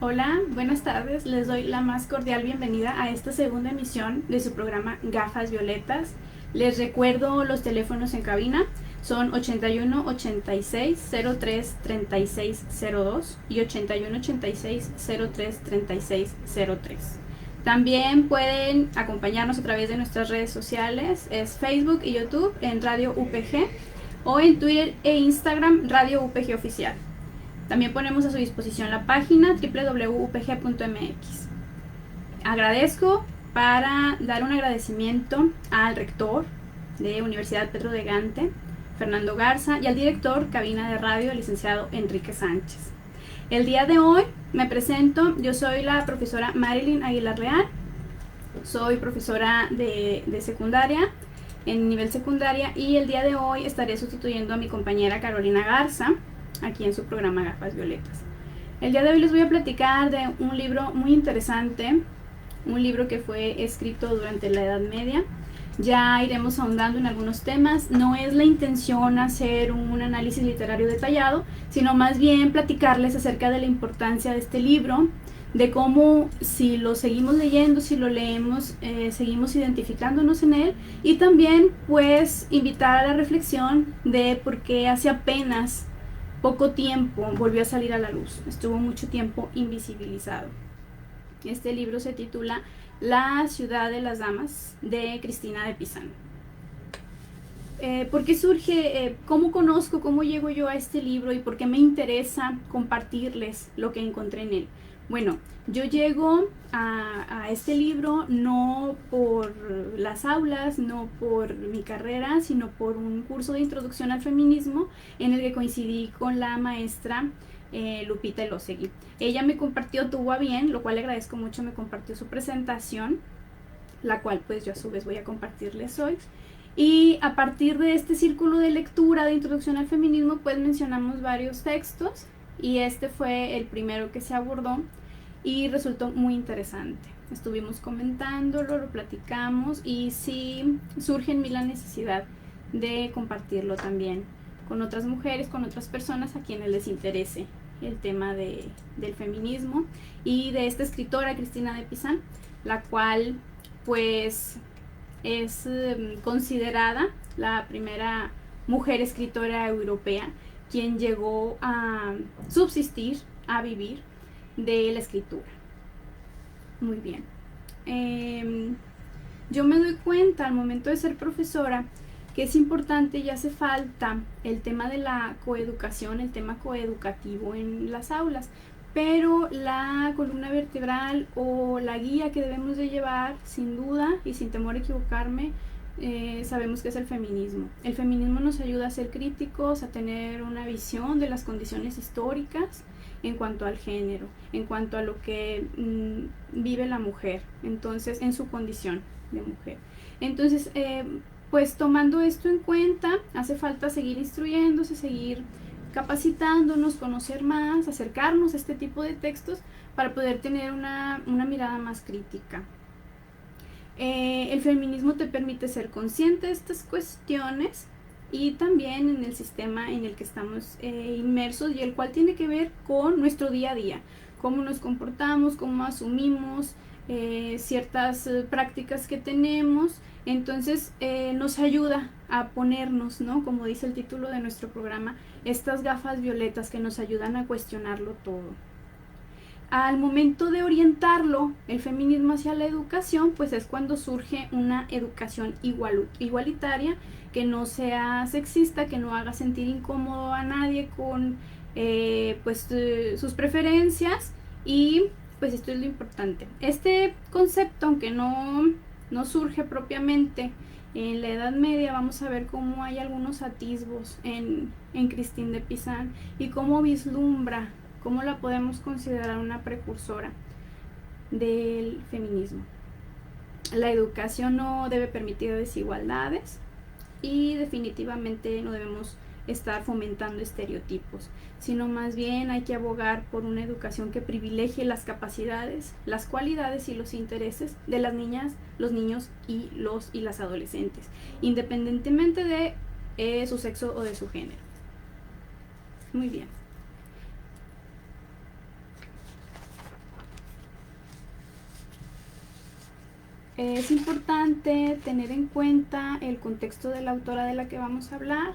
Hola, buenas tardes. Les doy la más cordial bienvenida a esta segunda emisión de su programa Gafas Violetas. Les recuerdo los teléfonos en cabina. Son 81 86 03 36 02 y 81 86 03 36 03. También pueden acompañarnos a través de nuestras redes sociales, es Facebook y YouTube en Radio UPG o en Twitter e Instagram Radio UPG Oficial. También ponemos a su disposición la página www.upg.mx. Agradezco para dar un agradecimiento al rector de Universidad Pedro de Gante, Fernando Garza, y al director Cabina de Radio, licenciado Enrique Sánchez. El día de hoy me presento, yo soy la profesora Marilyn Aguilar Real, soy profesora de secundaria, en nivel secundaria, y el día de hoy estaré sustituyendo a mi compañera Carolina Garza, aquí en su programa Gafas Violetas. El día de hoy les voy a platicar de un libro muy interesante, un libro que fue escrito durante la Edad Media. Ya iremos ahondando en algunos temas. No es la intención hacer un análisis literario detallado, sino más bien platicarles acerca de la importancia de este libro, de cómo si lo seguimos leyendo, si lo leemos, seguimos identificándonos en él, y también pues invitar a la reflexión de por qué hace apenas poco tiempo volvió a salir a la luz, estuvo mucho tiempo invisibilizado. Este libro se titula La ciudad de las damas, de Cristina de Pizan. ¿Por qué surge, cómo conozco, cómo llego yo a este libro y por qué me interesa compartirles lo que encontré en él? Bueno, yo llego a este libro no por las aulas, no por mi carrera, sino por un curso de introducción al feminismo en el que coincidí con la maestra Lupita Elosegui. Ella me compartió, tuvo a bien, lo cual le agradezco mucho, me compartió su presentación, la cual pues yo a su vez voy a compartirles hoy. Y a partir de este círculo de lectura de introducción al feminismo, pues mencionamos varios textos y este fue el primero que se abordó y resultó muy interesante. Estuvimos comentándolo, lo platicamos y sí surge en mí la necesidad de compartirlo también con otras mujeres, con otras personas a quienes les interese el tema del feminismo y de esta escritora Cristina de Pizan, la cual pues es considerada la primera mujer escritora europea quien llegó a subsistir, a vivir de la escritura. Muy bien. Yo me doy cuenta al momento de ser profesora que es importante y hace falta el tema de la coeducación, el tema coeducativo en las aulas, pero la columna vertebral o la guía que debemos de llevar, sin duda y sin temor a equivocarme, sabemos que es el feminismo. El feminismo nos ayuda a ser críticos, a tener una visión de las condiciones históricas en cuanto al género, en cuanto a lo que vive la mujer, entonces en su condición de mujer. Entonces, pues tomando esto en cuenta, hace falta seguir instruyéndose, seguir capacitándonos, conocer más, acercarnos a este tipo de textos para poder tener una mirada más crítica. El feminismo te permite ser consciente de estas cuestiones y también en el sistema en el que estamos inmersos y el cual tiene que ver con nuestro día a día, cómo nos comportamos, cómo asumimos ciertas prácticas que tenemos. Entonces nos ayuda a ponernos, ¿no? Como dice el título de nuestro programa, estas gafas violetas que nos ayudan a cuestionarlo todo. Al momento de orientarlo, el feminismo hacia la educación, pues es cuando surge una educación igualitaria, que no sea sexista, que no haga sentir incómodo a nadie con sus preferencias, y pues esto es lo importante. Este concepto, aunque no surge propiamente en la Edad Media, vamos a ver cómo hay algunos atisbos en Cristina de Pizan y cómo vislumbra, cómo la podemos considerar una precursora del feminismo. La educación no debe permitir desigualdades y definitivamente no debemos estar fomentando estereotipos, sino más bien hay que abogar por una educación que privilegie las capacidades, las cualidades y los intereses de las niñas, los niños y las adolescentes, independientemente de su sexo o de su género. Muy bien. es importante tener en cuenta el contexto de la autora de la que vamos a hablar.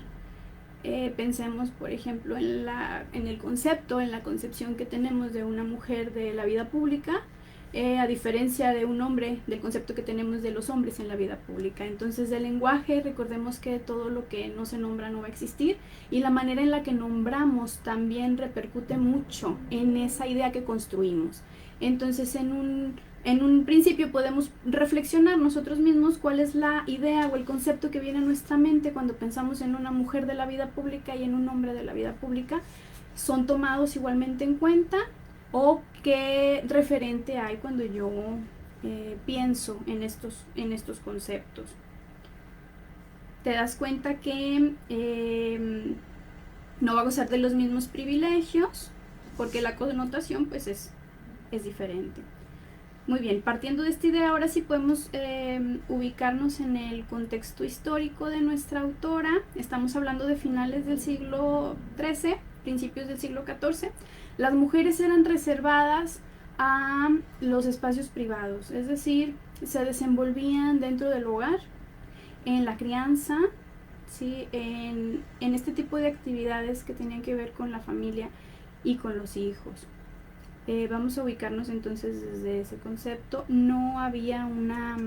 Pensemos, por ejemplo, en el concepto, en la concepción que tenemos de una mujer de la vida pública, a diferencia de un hombre, del concepto que tenemos de los hombres en la vida pública. Entonces, del lenguaje, recordemos que todo lo que no se nombra no va a existir, y la manera en la que nombramos también repercute mucho en esa idea que construimos. Entonces, en un principio podemos reflexionar nosotros mismos cuál es la idea o el concepto que viene a nuestra mente cuando pensamos en una mujer de la vida pública y en un hombre de la vida pública. ¿Son tomados igualmente en cuenta? ¿O qué referente hay cuando yo pienso en estos conceptos? Te das cuenta que no va a gozar de los mismos privilegios porque la connotación pues es diferente. Muy bien, partiendo de esta idea, ahora sí podemos ubicarnos en el contexto histórico de nuestra autora. Estamos hablando de finales del siglo XIII, principios del siglo XIV. Las mujeres eran reservadas a los espacios privados, es decir, se desenvolvían dentro del hogar, en la crianza, ¿sí? en este tipo de actividades que tenían que ver con la familia y con los hijos. Vamos a ubicarnos entonces desde ese concepto. No había una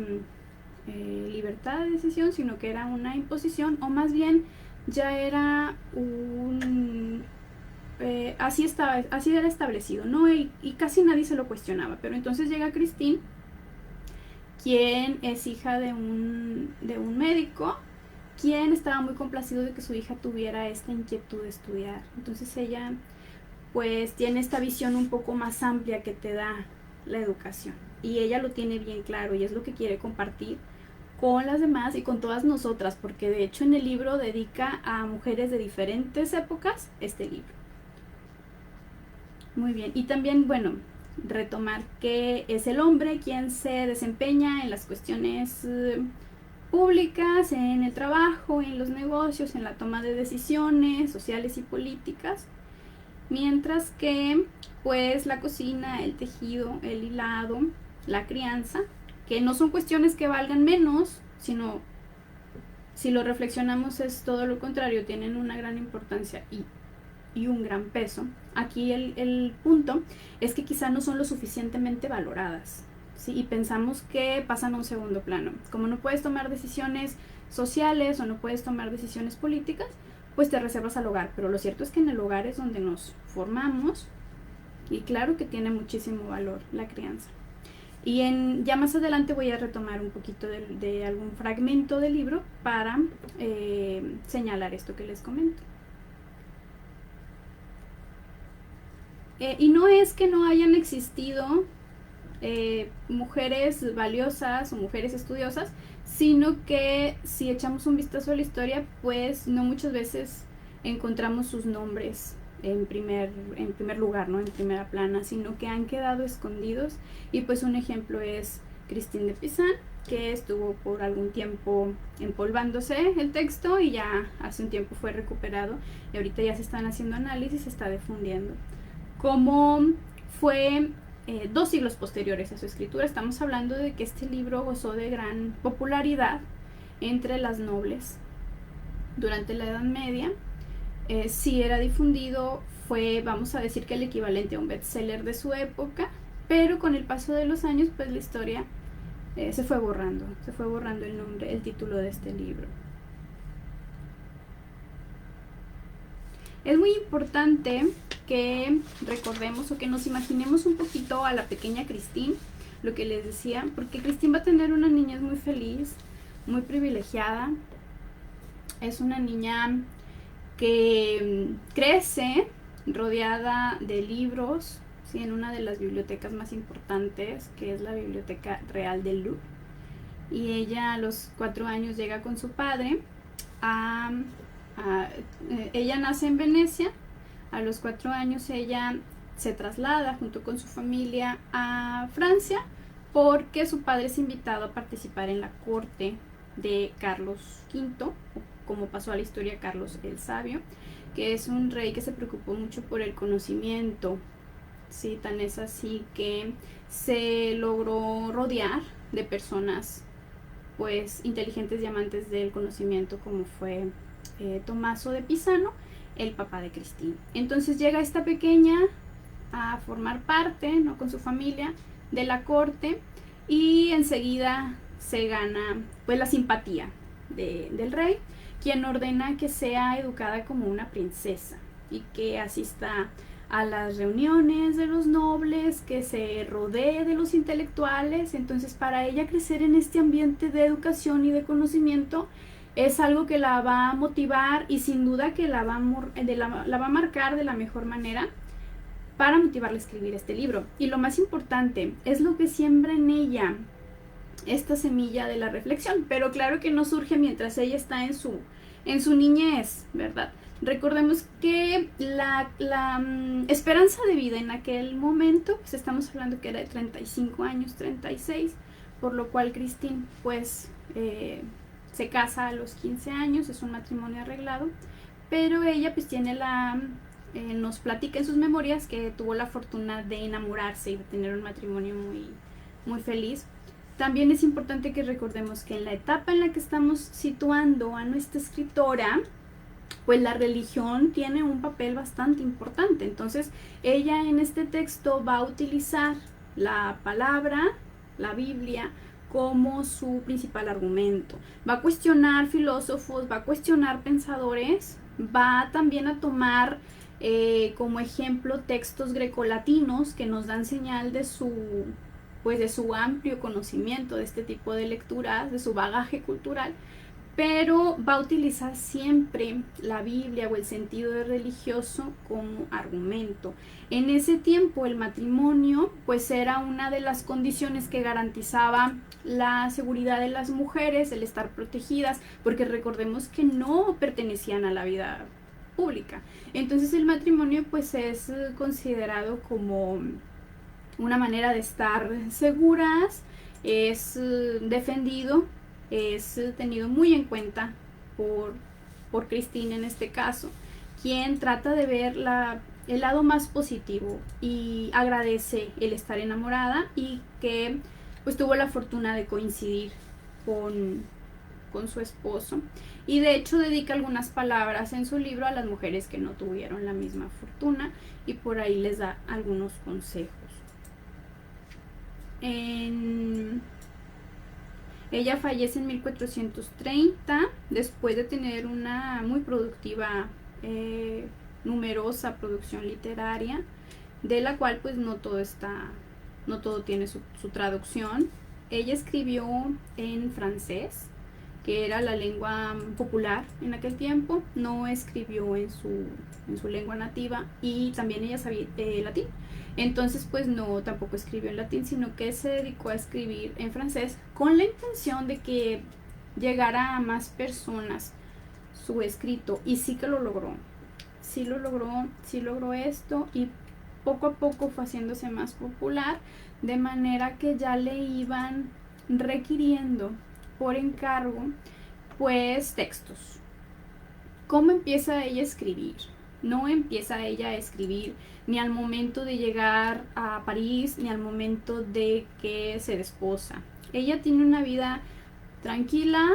libertad de decisión, sino que era una imposición, o más bien ya era así era establecido, ¿no? Y casi nadie se lo cuestionaba. Pero entonces llega Christine, quien es hija de un médico, quien estaba muy complacido de que su hija tuviera esta inquietud de estudiar. Entonces ella pues tiene esta visión un poco más amplia que te da la educación, y ella lo tiene bien claro y es lo que quiere compartir con las demás y con todas nosotras, porque de hecho en el libro dedica a mujeres de diferentes épocas este libro. Muy bien, y también, bueno, retomar que es el hombre quien se desempeña en las cuestiones públicas, en el trabajo, en los negocios, en la toma de decisiones sociales y políticas, mientras que pues la cocina, el tejido, el hilado, la crianza, que no son cuestiones que valgan menos, sino, si lo reflexionamos, es todo lo contrario, tienen una gran importancia y un gran peso. Aquí el punto es que quizá no son lo suficientemente valoradas, ¿sí? Y pensamos que pasan a un segundo plano. Como no puedes tomar decisiones sociales o no puedes tomar decisiones políticas, pues te reservas al hogar, pero lo cierto es que en el hogar es donde nos formamos, y claro que tiene muchísimo valor la crianza. Y ya más adelante voy a retomar un poquito de algún fragmento del libro para señalar esto que les comento. Y no es que no hayan existido mujeres valiosas o mujeres estudiosas, sino que si echamos un vistazo a la historia, pues no muchas veces encontramos sus nombres en primer lugar, ¿no? En primera plana, sino que han quedado escondidos. Y pues un ejemplo es Christine de Pizan, que estuvo por algún tiempo empolvándose el texto y ya hace un tiempo fue recuperado y ahorita ya se están haciendo análisis, se está difundiendo. Como fue 2 siglos posteriores a su escritura, estamos hablando de que este libro gozó de gran popularidad entre las nobles durante la Edad Media. Sí era difundido, fue, vamos a decir, que el equivalente a un bestseller de su época, pero con el paso de los años pues la historia se fue borrando el nombre, el título de este libro. Es muy importante que recordemos o que nos imaginemos un poquito a la pequeña Christine, lo que les decía, porque Christine va a tener una niñez muy feliz, muy privilegiada. Es una niña que crece rodeada de libros, ¿sí? En una de las bibliotecas más importantes, que es la Biblioteca Real del Louvre. Y ella a los 4 años llega con su padre ella nace en Venecia. A los 4 años ella se traslada junto con su familia a Francia porque su padre es invitado a participar en la corte de Carlos V, como pasó a la historia Carlos el Sabio, que es un rey que se preocupó mucho por el conocimiento, ¿sí? Tan es así que se logró rodear de personas pues inteligentes y amantes del conocimiento, como fue Tommaso de Pisano, el papá de Cristina. Entonces llega esta pequeña a formar parte, ¿no?, con su familia, de la corte, y enseguida se gana pues la simpatía del rey, quien ordena que sea educada como una princesa y que asista a las reuniones de los nobles, que se rodee de los intelectuales. Entonces, para ella crecer en este ambiente de educación y de conocimiento es algo que la va a motivar y sin duda que la va a marcar de la mejor manera para motivarla a escribir este libro. Y lo más importante es lo que siembra en ella esta semilla de la reflexión, pero claro que no surge mientras ella está en su niñez, ¿verdad? Recordemos que la esperanza de vida en aquel momento, pues estamos hablando que era de 35 años, 36, por lo cual Christine pues se casa a los 15 años, es un matrimonio arreglado, pero ella pues tiene nos platica en sus memorias que tuvo la fortuna de enamorarse y de tener un matrimonio muy, muy feliz. También es importante que recordemos que en la etapa en la que estamos situando a nuestra escritora, pues la religión tiene un papel bastante importante. Entonces, ella en este texto va a utilizar la palabra, la Biblia, como su principal argumento. Va a cuestionar filósofos, va a cuestionar pensadores, va también a tomar como ejemplo textos grecolatinos que nos dan señal de su amplio conocimiento de este tipo de lecturas, de su bagaje cultural, pero va a utilizar siempre la Biblia o el sentido religioso como argumento. En ese tiempo el matrimonio pues era una de las condiciones que garantizaba la seguridad de las mujeres, el estar protegidas, porque recordemos que no pertenecían a la vida pública. Entonces el matrimonio pues es considerado como una manera de estar seguras, es defendido, es tenido muy en cuenta por Cristina en este caso, quien trata de ver el lado más positivo y agradece el estar enamorada y que pues tuvo la fortuna de coincidir con su esposo, y de hecho dedica algunas palabras en su libro a las mujeres que no tuvieron la misma fortuna y por ahí les da algunos consejos. Ella fallece en 1430 después de tener una muy productiva, numerosa producción literaria, de la cual pues no todo tiene su traducción. Ella escribió en francés, que era la lengua popular en aquel tiempo, no escribió en su lengua nativa, y también ella sabía latín. Entonces pues no, tampoco escribió en latín, sino que se dedicó a escribir en francés con la intención de que llegara a más personas su escrito, y sí que lo logró. Sí logró esto, y poco a poco fue haciéndose más popular, de manera que ya le iban requiriendo por encargo pues textos. ¿Cómo empieza ella a escribir? No empieza ella a escribir ni al momento de llegar a París, ni al momento de que se desposa. Ella tiene una vida tranquila,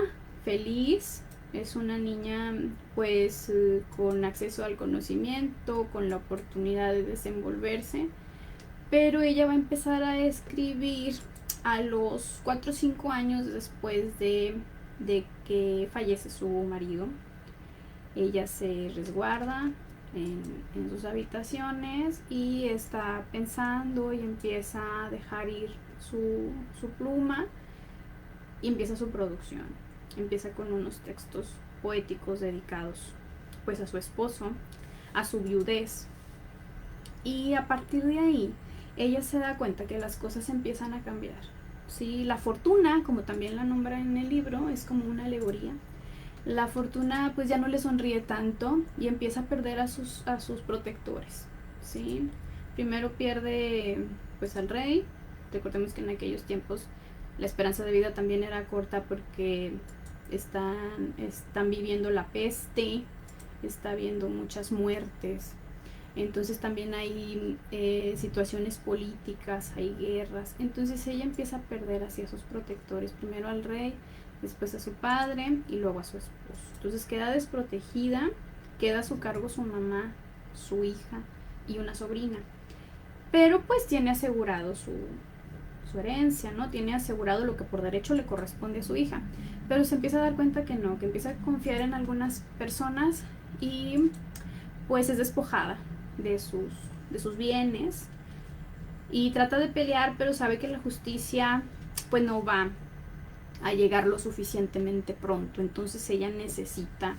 feliz, es una niña pues con acceso al conocimiento, con la oportunidad de desenvolverse, pero ella va a empezar a escribir a los 4 o 5 años después de que fallece su marido. Ella se resguarda en sus habitaciones y está pensando, y empieza a dejar ir su pluma, y empieza su producción. Empieza con unos textos poéticos dedicados pues a su esposo, a su viudez, y a partir de ahí ella se da cuenta que las cosas empiezan a cambiar. ¿Sí? La fortuna, como también la nombra en el libro, es como una alegoría. La fortuna pues ya no le sonríe tanto y empieza a perder a sus protectores, ¿sí? Primero pierde pues al rey. Recordemos que en aquellos tiempos la esperanza de vida también era corta, porque están viviendo la peste, está habiendo muchas muertes. Entonces también hay situaciones políticas, hay guerras. Entonces ella empieza a perder hacia sus protectores, primero al rey, después a su padre y luego a su esposo. Entonces queda desprotegida, queda a su cargo su mamá, su hija y una sobrina. Pero pues tiene asegurado su herencia, ¿no? Tiene asegurado lo que por derecho le corresponde a su hija. Pero se empieza a dar cuenta que no, que empieza a confiar en algunas personas y pues es despojada de sus bienes y trata de pelear, pero sabe que la justicia pues no va a llegar lo suficientemente pronto. Entonces ella necesita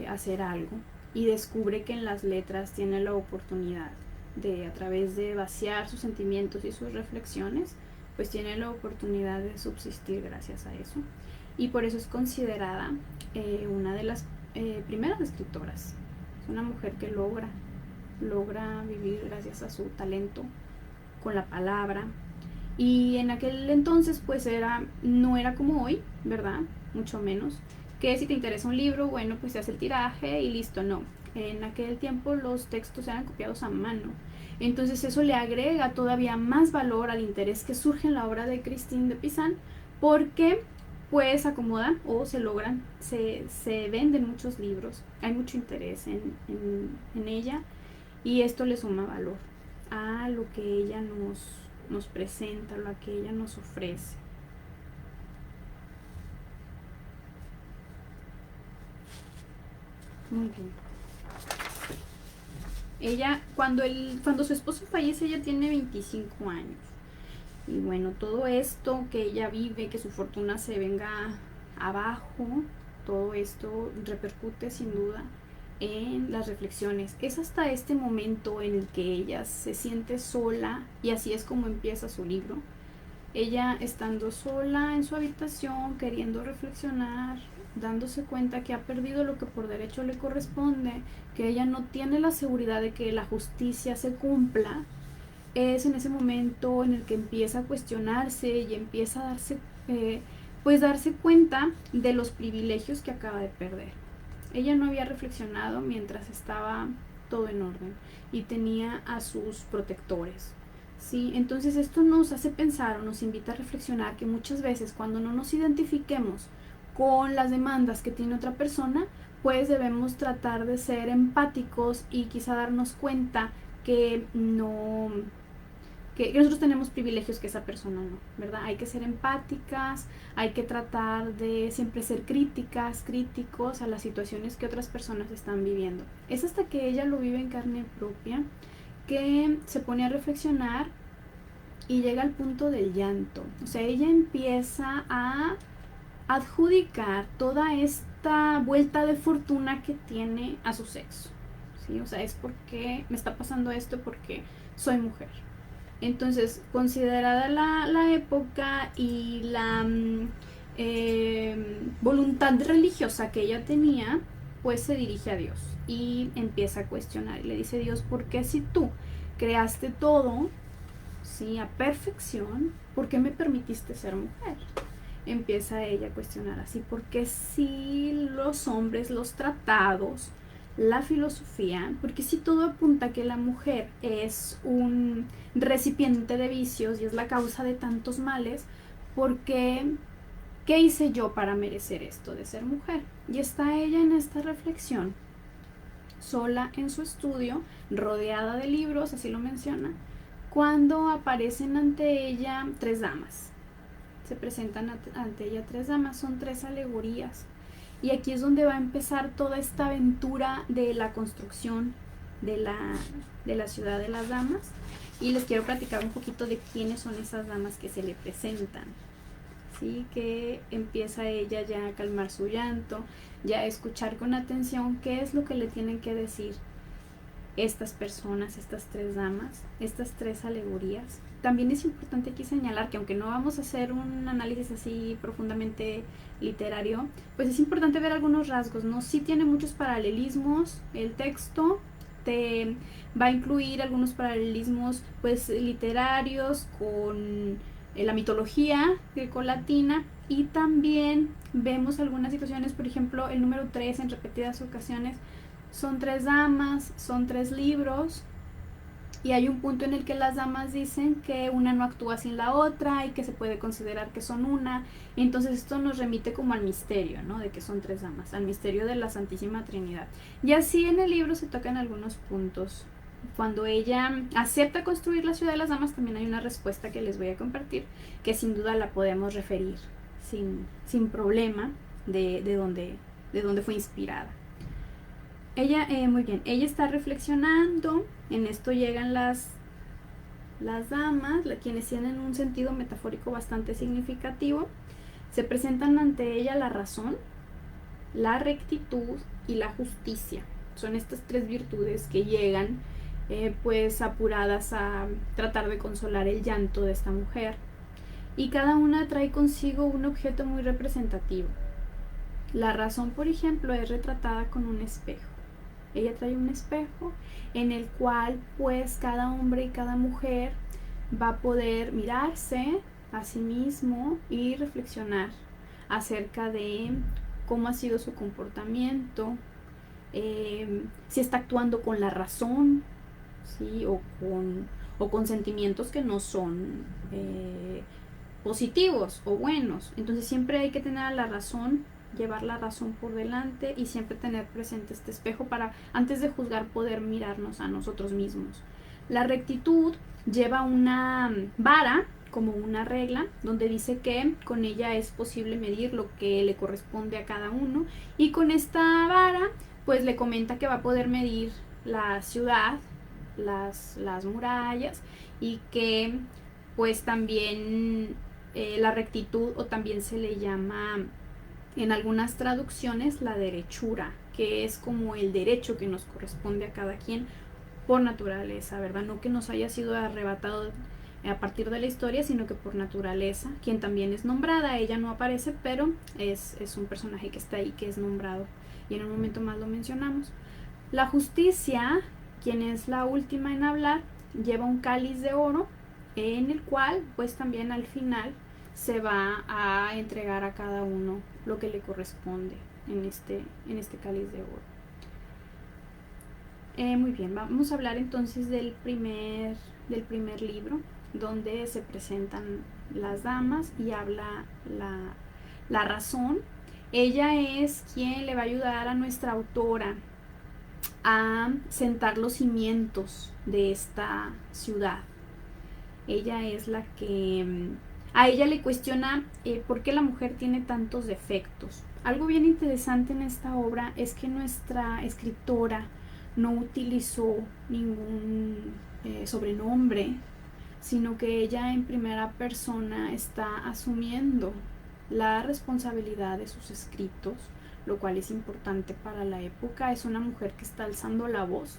hacer algo y descubre que en las letras tiene la oportunidad de, a través de vaciar sus sentimientos y sus reflexiones, pues tiene la oportunidad de subsistir gracias a eso. Y por eso es considerada una de las primeras escritoras. Es una mujer que logra vivir gracias a su talento con la palabra. Y en aquel entonces pues no era como hoy, ¿verdad? Mucho menos. Que si te interesa un libro, bueno, pues se hace el tiraje y listo, no. En aquel tiempo los textos eran copiados a mano. Entonces eso le agrega todavía más valor al interés que surge en la obra de Christine de Pizan, porque pues acomodan o se logran, se venden muchos libros, hay mucho interés en ella y esto le suma valor a lo que ella nos presenta, lo que ella nos ofrece. Muy bien. Ella, cuando su esposo fallece, ella tiene 25 años. Y bueno, todo esto que ella vive, que su fortuna se venga abajo, todo esto repercute sin duda en las reflexiones. Es hasta este momento en el que ella se siente sola y así es como empieza su libro. Ella estando sola en su habitación, queriendo reflexionar, dándose cuenta que ha perdido lo que por derecho le corresponde, que ella no tiene la seguridad de que la justicia se cumpla, es en ese momento en el que empieza a cuestionarse y empieza a darse cuenta de los privilegios que acaba de perder. Ella no había reflexionado mientras estaba todo en orden y tenía a sus protectores. Sí, entonces esto nos hace pensar o nos invita a reflexionar que muchas veces cuando no nos identifiquemos con las demandas que tiene otra persona, pues debemos tratar de ser empáticos y quizá darnos cuenta que que nosotros tenemos privilegios que esa persona no, ¿verdad? Hay que ser empáticas, hay que tratar de siempre ser críticos a las situaciones que otras personas están viviendo. Es hasta que ella lo vive en carne propia que se pone a reflexionar y llega al punto del llanto. O sea, ella empieza a adjudicar toda esta vuelta de fortuna que tiene a su sexo, ¿sí? O sea, es porque me está pasando esto porque soy mujer. Entonces, considerada la época y la voluntad religiosa que ella tenía, pues se dirige a Dios y empieza a cuestionar. Y le dice: Dios, ¿por qué si tú creaste todo, sí, a perfección, por qué me permitiste ser mujer? Empieza ella a cuestionar así: ¿por qué si los hombres, los tratados, la filosofía, porque si todo apunta a que la mujer es un recipiente de vicios y es la causa de tantos males, porque ¿qué hice yo para merecer esto de ser mujer? Y está ella en esta reflexión, sola en su estudio, rodeada de libros, así lo menciona, cuando aparecen ante ella tres damas. Se presentan ante ella tres damas, son tres alegorías. Y aquí es donde va a empezar toda esta aventura de la construcción de la ciudad de las damas. Y les quiero platicar un poquito de quiénes son esas damas que se le presentan. ¿Sí? Que empieza ella ya a calmar su llanto, ya a escuchar con atención qué es lo que le tienen que decir estas personas, estas tres damas, estas tres alegorías. También es importante aquí señalar que aunque no vamos a hacer un análisis así profundamente literario, pues es importante ver algunos rasgos, ¿no? Sí tiene muchos paralelismos, el texto te va a incluir algunos paralelismos pues literarios con la mitología grecolatina, y también vemos algunas situaciones, por ejemplo el número 3 en repetidas ocasiones son 3 damas, son 3 libros, y hay un punto en el que las damas dicen que una no actúa sin la otra y que se puede considerar que son una. Entonces esto nos remite como al misterio, ¿no? De que son 3 damas, al misterio de la Santísima Trinidad. Y así en el libro se tocan algunos puntos. Cuando ella acepta construir la ciudad de las damas, también hay una respuesta que les voy a compartir, que sin duda la podemos referir sin problema de dónde fue inspirada. Ella, muy bien, ella está reflexionando, en esto llegan las damas, quienes tienen un sentido metafórico bastante significativo. Se presentan ante ella la razón, la rectitud y la justicia. Son estas 3 virtudes que llegan pues apuradas a tratar de consolar el llanto de esta mujer. Y cada una trae consigo un objeto muy representativo. La razón, por ejemplo, es retratada con un espejo. Ella trae un espejo en el cual pues cada hombre y cada mujer va a poder mirarse a sí mismo y reflexionar acerca de cómo ha sido su comportamiento, si está actuando con la razón, ¿sí? o con sentimientos que no son positivos o buenos. Entonces siempre hay que tener a la razón, llevar la razón por delante y siempre tener presente este espejo para, antes de juzgar, poder mirarnos a nosotros mismos. La rectitud lleva una vara, como una regla, donde dice que con ella es posible medir lo que le corresponde a cada uno, y con esta vara pues le comenta que va a poder medir la ciudad, las murallas, y que pues también la rectitud, o también se le llama en algunas traducciones la derechura, que es como el derecho que nos corresponde a cada quien por naturaleza, ¿verdad? No que nos haya sido arrebatado a partir de la historia, sino que por naturaleza, quien también es nombrada. Ella no aparece, pero es un personaje que está ahí, que es nombrado, y en un momento más lo mencionamos. La justicia, quien es la última en hablar, lleva un cáliz de oro en el cual pues también al final se va a entregar a cada uno lo que le corresponde en este cáliz de oro. Muy bien, vamos a hablar entonces del primer libro, donde se presentan las damas y habla la razón. Ella es quien le va a ayudar a nuestra autora a sentar los cimientos de esta ciudad. Ella es la que a ella le cuestiona por qué la mujer tiene tantos defectos. Algo bien interesante en esta obra es que nuestra escritora no utilizó ningún sobrenombre, sino que ella en primera persona está asumiendo la responsabilidad de sus escritos, lo cual es importante para la época. Es una mujer que está alzando la voz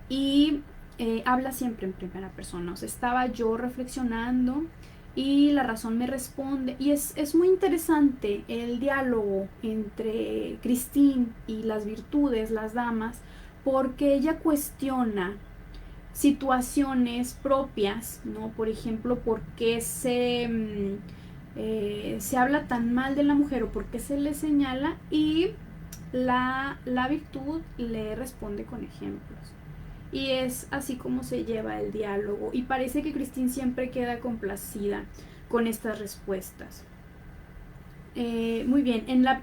y habla siempre en primera persona. O sea, estaba yo reflexionando y la razón me responde, y es muy interesante el diálogo entre Christine y las virtudes, las damas, porque ella cuestiona situaciones propias, ¿no? Por ejemplo, ¿por qué se habla tan mal de la mujer, o por qué se le señala? Y la virtud le responde con ejemplos. Y es así como se lleva el diálogo, y parece que Christine siempre queda complacida con estas respuestas. Muy bien, en la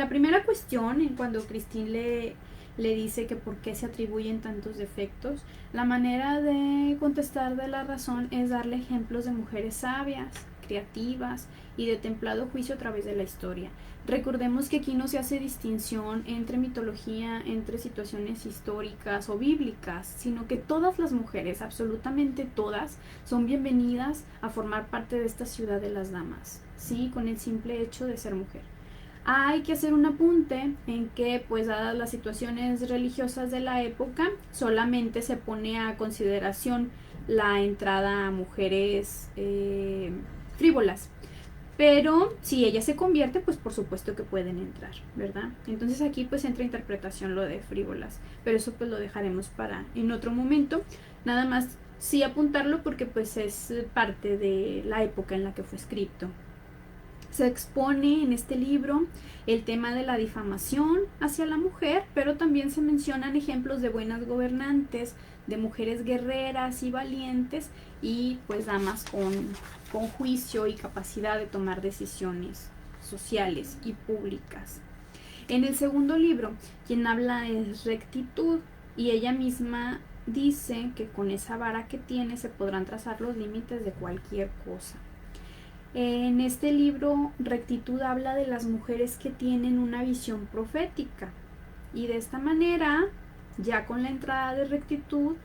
primera cuestión, cuando Christine le dice que por qué se atribuyen tantos defectos, la manera de contestar de la razón es darle ejemplos de mujeres sabias, creativas y de templado juicio a través de la historia. Recordemos que aquí no se hace distinción entre mitología, entre situaciones históricas o bíblicas, sino que todas las mujeres, absolutamente todas, son bienvenidas a formar parte de esta ciudad de las damas, ¿sí? Con el simple hecho de ser mujer. Hay que hacer un apunte en que, pues, dadas las situaciones religiosas de la época, solamente se pone a consideración la entrada a mujeres frívolas. Pero si ella se convierte, pues por supuesto que pueden entrar, ¿verdad? Entonces aquí pues entra interpretación lo de frívolas, pero eso pues lo dejaremos para en otro momento. Nada más sí apuntarlo porque pues es parte de la época en la que fue escrito. Se expone en este libro el tema de la difamación hacia la mujer, pero también se mencionan ejemplos de buenas gobernantes, de mujeres guerreras y valientes, y pues damas con juicio y capacidad de tomar decisiones sociales y públicas. En el segundo libro, quien habla es Rectitud, y ella misma dice que con esa vara que tiene se podrán trazar los límites de cualquier cosa. En este libro, Rectitud habla de las mujeres que tienen una visión profética, y de esta manera, ya con la entrada de Rectitud,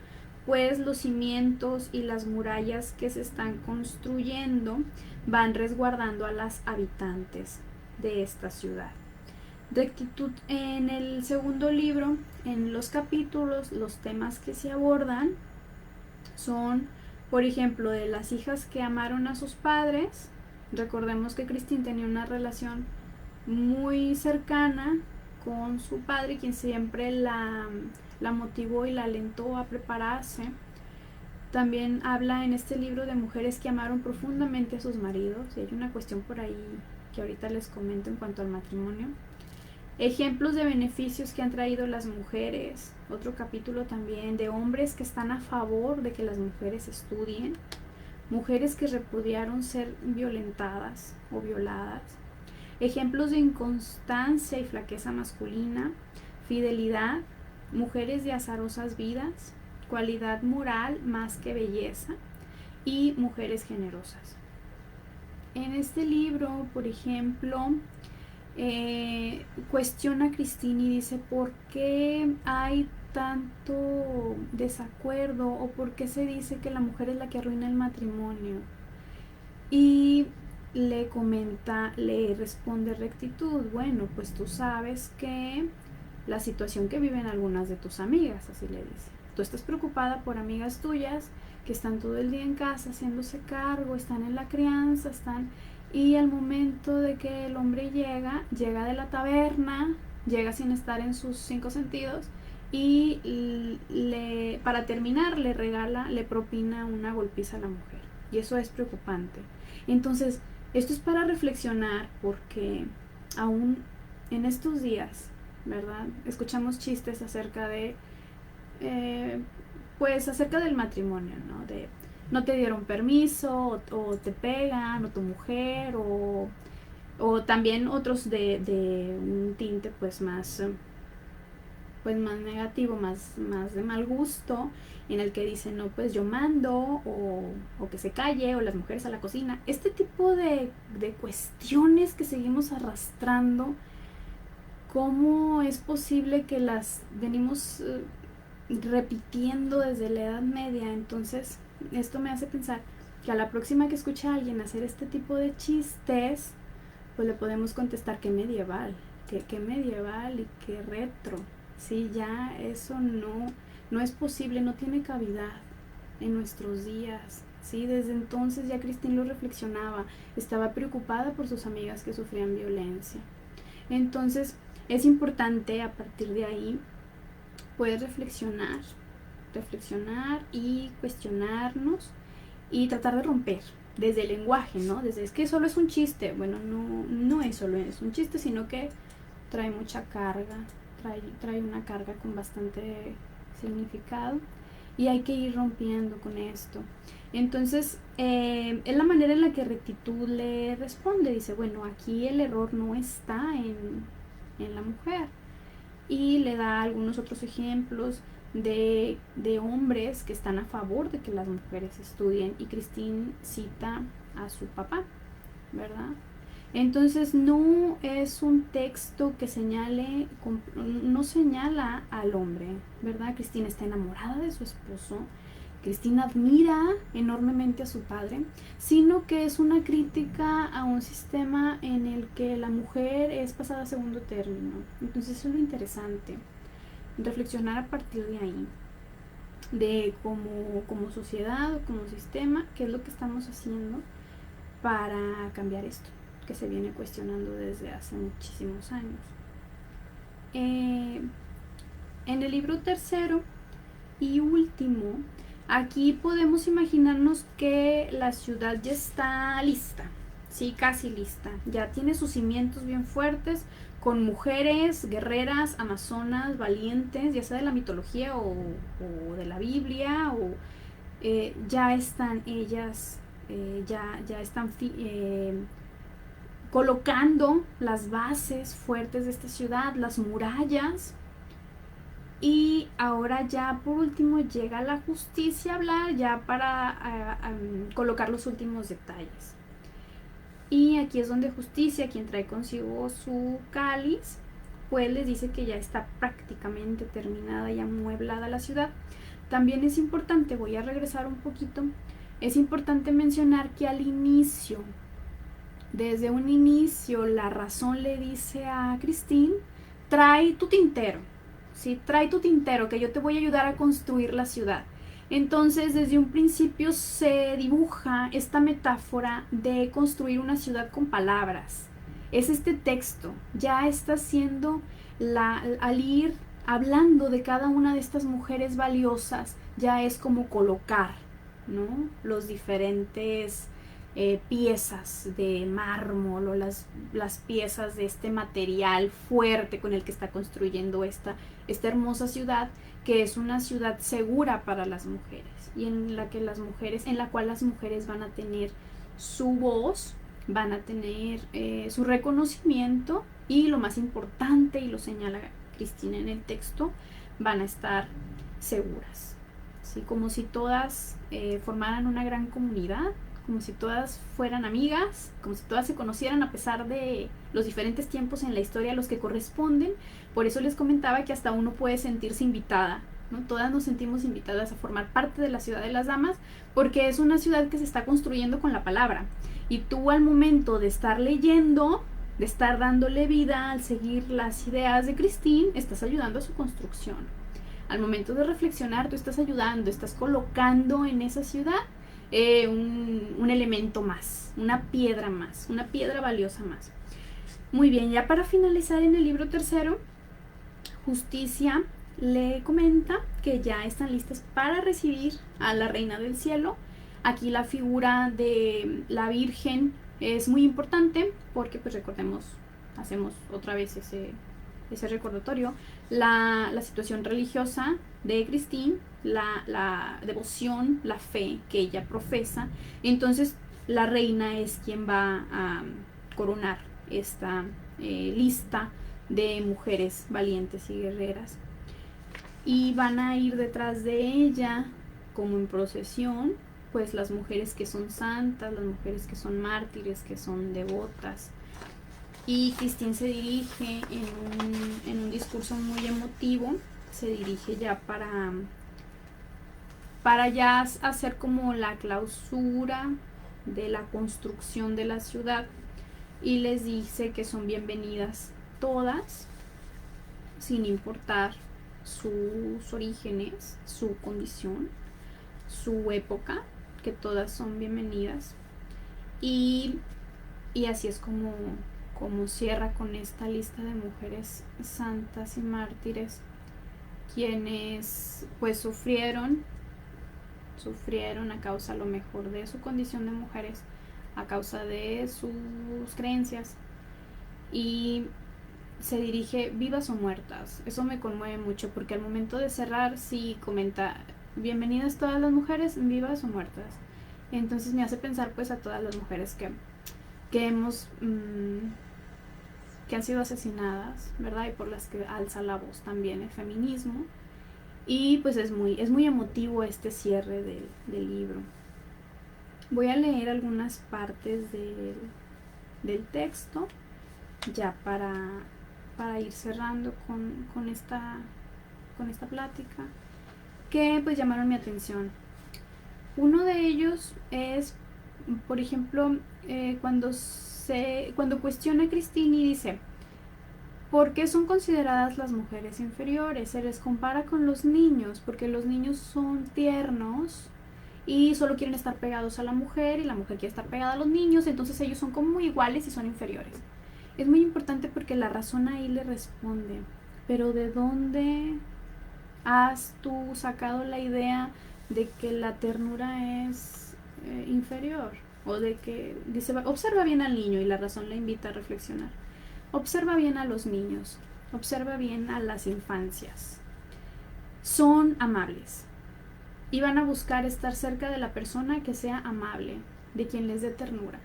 pues los cimientos y las murallas que se están construyendo van resguardando a las habitantes de esta ciudad. Rectitud, en el segundo libro, en los capítulos, los temas que se abordan son, por ejemplo, de las hijas que amaron a sus padres. Recordemos que Christine tenía una relación muy cercana con su padre, quien siempre la motivó y la alentó a prepararse. También habla en este libro de mujeres que amaron profundamente a sus maridos, y hay una cuestión por ahí que ahorita les comento en cuanto al matrimonio. Ejemplos de beneficios que han traído las mujeres. Otro capítulo también de hombres que están a favor de que las mujeres estudien. Mujeres que repudiaron ser violentadas o violadas. Ejemplos de inconstancia y flaqueza masculina. Fidelidad. Mujeres de azarosas vidas. Cualidad moral más que belleza. Y mujeres generosas. En este libro, por ejemplo, cuestiona a Christine y dice por qué hay tanto desacuerdo, o por qué se dice que la mujer es la que arruina el matrimonio. Y le responde Rectitud: bueno, pues tú sabes que la situación que viven algunas de tus amigas, así le dice, tú estás preocupada por amigas tuyas que están todo el día en casa haciéndose cargo, están en la crianza, y al momento de que el hombre llega de la taberna, llega sin estar en sus 5 sentidos, y para terminar le propina una golpiza a la mujer, y eso es preocupante. Entonces, esto es para reflexionar, porque aún en estos días, ¿verdad?, escuchamos chistes acerca de pues acerca del matrimonio, ¿no? De no te dieron permiso, o te pegan, o tu mujer, o también otros de un tinte pues más negativo, más de mal gusto, en el que dicen, no, pues yo mando, o que se calle, o las mujeres a la cocina. Este tipo de cuestiones que seguimos arrastrando, ¿cómo es posible que las venimos repitiendo desde la Edad Media? Entonces, esto me hace pensar que a la próxima que escuche a alguien hacer este tipo de chistes, pues le podemos contestar que medieval, que medieval y que retro. Sí, ya eso no es posible, no tiene cavidad en nuestros días. Sí, desde entonces ya Christine lo reflexionaba, estaba preocupada por sus amigas que sufrían violencia. Entonces, es importante a partir de ahí poder reflexionar y cuestionarnos, y tratar de romper desde el lenguaje, ¿no? Desde es que solo es un chiste. Bueno, no es solo es un chiste, sino que trae mucha carga, trae una carga con bastante significado, y hay que ir rompiendo con esto. Entonces, es la manera en la que Rectitud le responde. Dice, bueno, aquí el error no está en la mujer, y le da algunos otros ejemplos de hombres que están a favor de que las mujeres estudien, y Christine cita a su papá, ¿verdad? Entonces no es un texto que no señala al hombre, ¿verdad? Christine está enamorada de su esposo, Christine admira enormemente a su padre, sino que es una crítica a un sistema en el que la mujer es pasada a segundo término. Entonces eso es lo interesante, reflexionar a partir de ahí, de como sociedad o como sistema, qué es lo que estamos haciendo para cambiar esto, que se viene cuestionando desde hace muchísimos años. En el libro tercero y último, aquí podemos imaginarnos que la ciudad ya está lista, Sí, casi lista. Ya tiene sus cimientos bien fuertes, con mujeres, guerreras, amazonas, valientes, ya sea de la mitología o de la Biblia, o ya están ellas, ya están colocando las bases fuertes de esta ciudad, las murallas. Y ahora ya por último llega la justicia a hablar ya para colocar los últimos detalles. Y aquí es donde justicia, quien trae consigo su cáliz, pues les dice que ya está prácticamente terminada y amueblada la ciudad. También es importante, voy a regresar un poquito, es importante mencionar que al inicio, desde un inicio, la razón le dice a Christine, trae tu tintero, ¿sí? Trae tu tintero, que yo te voy a ayudar a construir la ciudad. Entonces, desde un principio se dibuja esta metáfora de construir una ciudad con palabras. Es este texto, ya está siendo, al ir hablando de cada una de estas mujeres valiosas, ya es como colocar, ¿no? Los diferentes piezas de mármol o las piezas de este material fuerte con el que está construyendo esta hermosa ciudad, que es una ciudad segura para las mujeres y en la cual las mujeres van a tener su voz, van a tener su reconocimiento y lo más importante, y lo señala Cristina en el texto, van a estar seguras, ¿sí? Como si todas formaran una gran comunidad, como si todas fueran amigas, como si todas se conocieran a pesar de los diferentes tiempos en la historia a los que corresponden. Por eso les comentaba que hasta uno puede sentirse invitada, ¿no? Todas nos sentimos invitadas a formar parte de la ciudad de las damas, porque es una ciudad que se está construyendo con la palabra. Y tú, al momento de estar leyendo, de estar dándole vida, al seguir las ideas de Christine, estás ayudando a su construcción. Al momento de reflexionar, tú estás ayudando, estás colocando en esa ciudad un elemento más, una piedra valiosa más. Muy bien, ya para finalizar, en el libro tercero, Justicia le comenta que ya están listas para recibir a la Reina del Cielo. Aquí la figura de la Virgen es muy importante porque, pues recordemos, hacemos otra vez ese recordatorio, la situación religiosa de Christine, la devoción, la fe que ella profesa. Entonces la reina es quien va a coronar esta lista de mujeres valientes y guerreras, y van a ir detrás de ella como en procesión, pues las mujeres que son santas, las mujeres que son mártires, que son devotas. Y Christine se dirige en un discurso muy emotivo, se dirige ya para ya hacer como la clausura de la construcción de la ciudad, y les dice que son bienvenidas todas, sin importar sus orígenes, su condición, su época, que todas son bienvenidas. Y así es como cierra con esta lista de mujeres santas y mártires, quienes pues sufrieron a causa, a lo mejor, de su condición de mujeres, a causa de sus creencias, y se dirige vivas o muertas. Eso me conmueve mucho, porque al momento de cerrar sí comenta bienvenidas todas las mujeres, vivas o muertas. Entonces me hace pensar pues a todas las mujeres que hemos que han sido asesinadas, ¿verdad? Y por las que alza la voz también el feminismo. Y pues es muy emotivo este cierre del libro. Voy a leer algunas partes del texto ya para ir cerrando con esta plática, que pues llamaron mi atención. Uno de ellos es, por ejemplo, cuando cuestiona a Christine y dice: ¿por qué son consideradas las mujeres inferiores? Se les compara con los niños, porque los niños son tiernos y solo quieren estar pegados a la mujer, y la mujer quiere estar pegada a los niños, entonces ellos son como iguales y son inferiores. Es muy importante porque la razón ahí le responde: ¿pero de dónde has tú sacado la idea de que la ternura es inferior o de que dice, observa bien al niño, y la razón le invita a reflexionar. Observa bien a los niños, observa bien a las infancias. Son amables y van a buscar estar cerca de la persona que sea amable, de quien les dé ternura.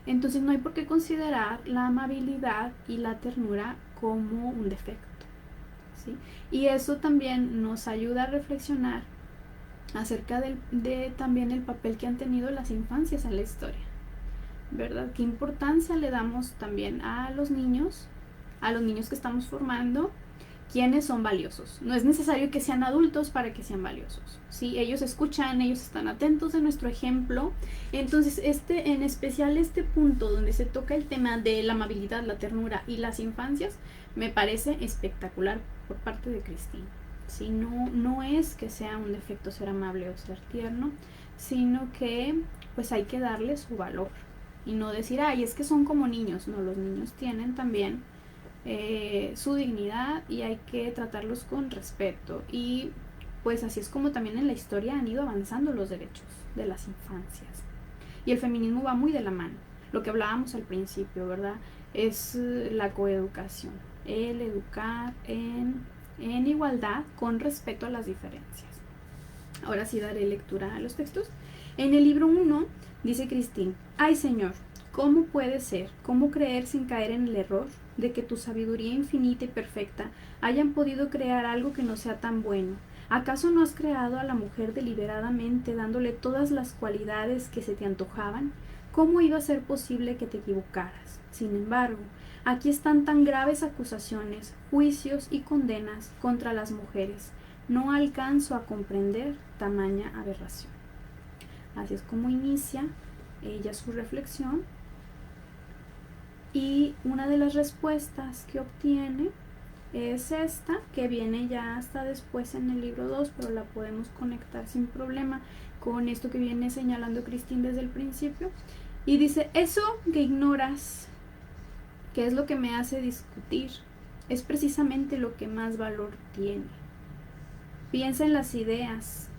Entonces no hay por qué considerar la amabilidad y la ternura como un defecto, ¿sí? Y eso también nos ayuda a reflexionar acerca de también el papel que han tenido las infancias en la historia, ¿verdad? ¿Qué importancia le damos también a los niños que estamos formando? ¿Quiénes son valiosos? No es necesario que sean adultos para que sean valiosos, ¿sí? Ellos escuchan, ellos están atentos de nuestro ejemplo. Entonces, en especial este punto donde se toca el tema de la amabilidad, la ternura y las infancias, me parece espectacular por parte de Christine. ¿Sí? No es que sea un defecto ser amable o ser tierno, sino que pues hay que darle su valor y no decir, ay, es que son como niños. No, los niños tienen también su dignidad y hay que tratarlos con respeto, y pues así es como también en la historia han ido avanzando los derechos de las infancias, y el feminismo va muy de la mano, lo que hablábamos al principio, ¿verdad? Es la coeducación, el educar en igualdad con respeto a las diferencias. Ahora sí daré lectura a los textos. En el libro 1 dice Christine: ay Señor, ¿cómo puede ser, cómo creer sin caer en el error de que tu sabiduría infinita y perfecta hayan podido crear algo que no sea tan bueno? ¿Acaso no has creado a la mujer deliberadamente, dándole todas las cualidades que se te antojaban? ¿Cómo iba a ser posible que te equivocaras? Sin embargo, aquí están tan graves acusaciones, juicios y condenas contra las mujeres. No alcanzo a comprender tamaña aberración. Así es como inicia ella su reflexión, y una de las respuestas que obtiene es esta, que viene ya hasta después en el libro 2, pero la podemos conectar sin problema con esto que viene señalando Christine desde el principio. Y dice: eso que ignoras, que es lo que me hace discutir, es precisamente lo que más valor tiene. Piensa en las ideas,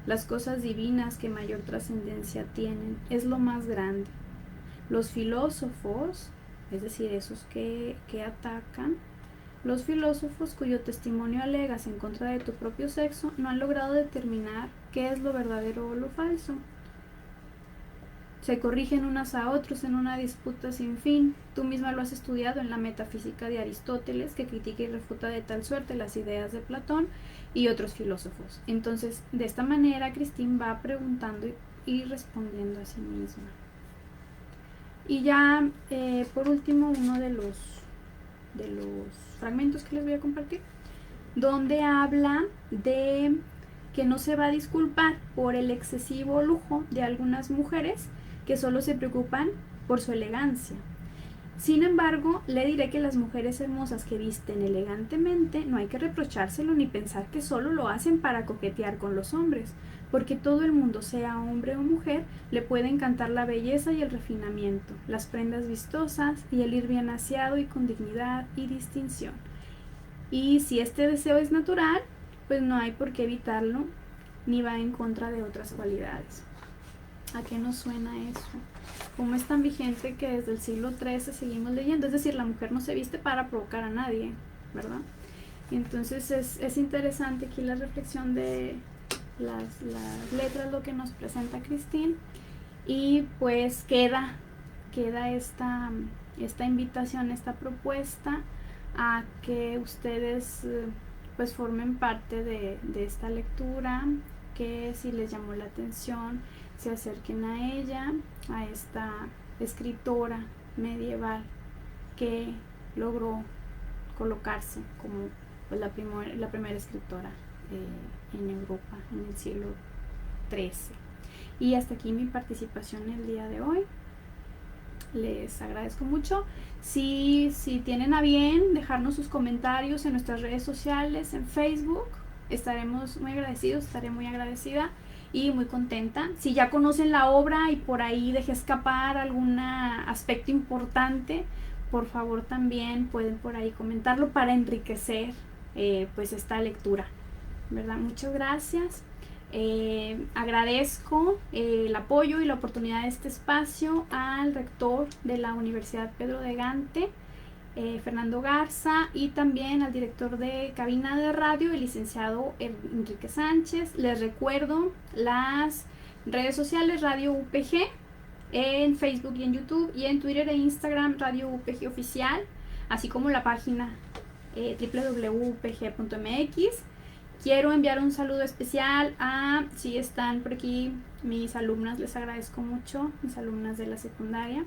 las cosas divinas que mayor trascendencia tienen, es lo más grande. Los filósofos, es decir, esos que atacan, los filósofos cuyo testimonio alegas en contra de tu propio sexo no han logrado determinar qué es lo verdadero o lo falso. Se corrigen unos a otros en una disputa sin fin. Tú misma lo has estudiado en la metafísica de Aristóteles, que critica y refuta de tal suerte las ideas de Platón y otros filósofos. Entonces, de esta manera, Christine va preguntando y respondiendo a sí misma. Y ya, por último, uno de los fragmentos que les voy a compartir, donde habla de que no se va a disculpar por el excesivo lujo de algunas mujeres que solo se preocupan por su elegancia. Sin embargo, le diré que las mujeres hermosas que visten elegantemente no hay que reprochárselo ni pensar que solo lo hacen para coquetear con los hombres, porque todo el mundo, sea hombre o mujer, le puede encantar la belleza y el refinamiento, las prendas vistosas y el ir bien aseado y con dignidad y distinción. Y si este deseo es natural, pues no hay por qué evitarlo, ni va en contra de otras cualidades. ¿A qué nos suena eso? ¿Cómo es tan vigente que desde el siglo XIII seguimos leyendo? Es decir, la mujer no se viste para provocar a nadie, ¿verdad? Entonces es interesante aquí la reflexión de las letras, lo que nos presenta Christine, y pues queda esta invitación, esta propuesta a que ustedes pues formen parte de esta lectura, que si les llamó la atención se acerquen a ella, a esta escritora medieval que logró colocarse como pues, la primera escritora en Europa en el siglo XIII. Y hasta aquí mi participación el día de hoy. Les agradezco mucho. Si tienen a bien dejarnos sus comentarios en nuestras redes sociales, en Facebook, estaremos muy agradecidos, estaré muy agradecida y muy contenta. Si ya conocen la obra y por ahí dejé escapar algún aspecto importante, por favor también pueden por ahí comentarlo para enriquecer pues esta lectura, ¿verdad? Muchas gracias. Agradezco el apoyo y la oportunidad de este espacio al rector de la Universidad Pedro de Gante, Fernando Garza, y también al director de cabina de radio, el licenciado Enrique Sánchez. Les recuerdo las redes sociales: Radio UPG, en Facebook y en YouTube, y en Twitter e Instagram Radio UPG Oficial, así como la página www.upg.mx. Quiero enviar un saludo especial a, si están por aquí, mis alumnas, les agradezco mucho, mis alumnas de la secundaria.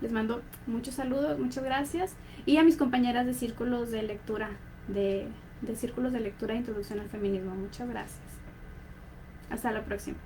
Les mando muchos saludos, muchas gracias. Y a mis compañeras de círculos de lectura, de círculos de lectura e introducción al feminismo, muchas gracias. Hasta la próxima.